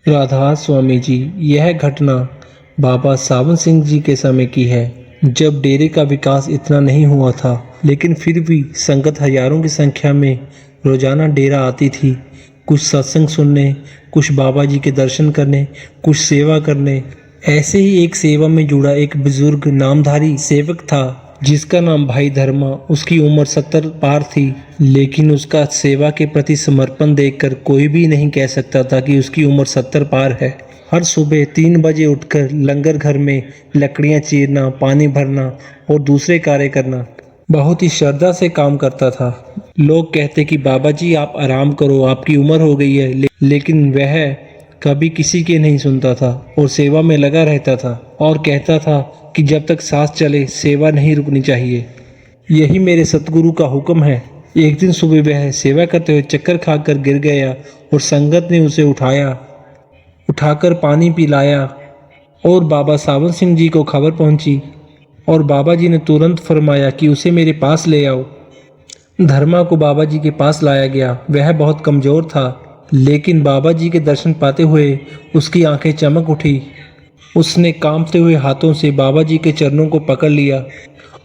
राधा स्वामी जी, यह घटना बाबा सावन सिंह जी के समय की है, जब डेरे का विकास इतना नहीं हुआ था, लेकिन फिर भी संगत हजारों की संख्या में रोजाना डेरा आती थी। कुछ सत्संग सुनने, कुछ बाबा जी के दर्शन करने, कुछ सेवा करने। ऐसे ही एक सेवा में जुड़ा एक बुजुर्ग नामधारी सेवक था, जिसका नाम भाई धर्मा। उसकी उम्र 70 पार थी, लेकिन उसका सेवा के प्रति समर्पण देखकर कोई भी नहीं कह सकता था कि उसकी उम्र 70 पार है। हर सुबह 3 बजे उठकर लंगर घर में लकड़ियां चीरना, पानी भरना और दूसरे कार्य करना बहुत ही श्रद्धा से काम करता था। लोग कहते कि बाबा जी आप आराम करो, आपकी उम्र हो गई है, लेकिन वह कभी किसी के नहीं सुनता था और सेवा में लगा रहता था और कहता था कि जब तक सांस चले सेवा नहीं रुकनी चाहिए। यही मेरे सतगुरु का हुक्म है। एक दिन सुबह वह सेवा करते हुए चक्कर खाकर गिर गया और संगत ने उसे उठाकर पानी पिलाया और बाबा सावन सिंह जी को खबर पहुंची और बाबा जी ने तुरंत फरमाया कि उसे मेरे पास ले आओ। धर्मा को बाबा जी के पास लाया गया। वह बहुत कमजोर था, लेकिन बाबा जी के दर्शन पाते हुए उसकी आंखें चमक उठी। उसने कांपते हुए हाथों से बाबा जी के चरणों को पकड़ लिया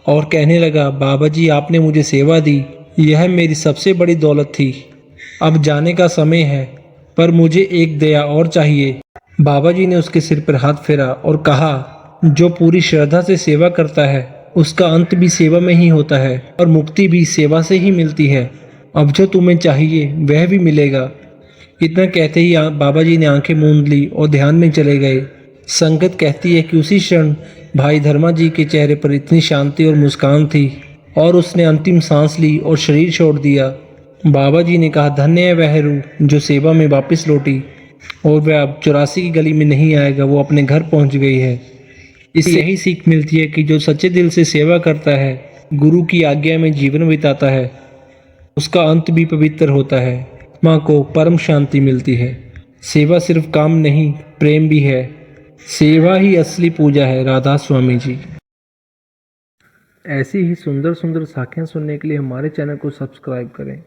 और कहने लगा, बाबा जी आपने मुझे सेवा दी, यह मेरी सबसे बड़ी दौलत थी। अब जाने का समय है, पर मुझे एक दया और चाहिए। बाबा जी ने उसके सिर पर हाथ फेरा और कहा, जो पूरी श्रद्धा से सेवा करता है उसका अंत भी सेवा में ही होता है और मुक्ति भी सेवा से ही मिलती है। अब जो तुम्हें चाहिए वह भी मिलेगा। इतना कहते ही बाबा जी ने आंखें मूंद ली और ध्यान में चले गए। संगत कहती है कि उसी क्षण भाई धर्मा जी के चेहरे पर इतनी शांति और मुस्कान थी और उसने अंतिम सांस ली और शरीर छोड़ दिया। बाबा जी ने कहा, धन्य है वह रूह जो सेवा में वापस लौटी और वह अब 84 की गली में नहीं आएगा, वो अपने घर पहुंच गई है। इससे यही सीख मिलती है कि जो सच्चे दिल से सेवा करता है, गुरु की आज्ञा में जीवन बिताता है, उसका अंत भी पवित्र होता है, आत्मा को परम शांति मिलती है। सेवा सिर्फ काम नहीं, प्रेम भी है। सेवा ही असली पूजा है। राधा स्वामी जी। ऐसी ही सुंदर सुंदर साखियाँ सुनने के लिए हमारे चैनल को सब्सक्राइब करें।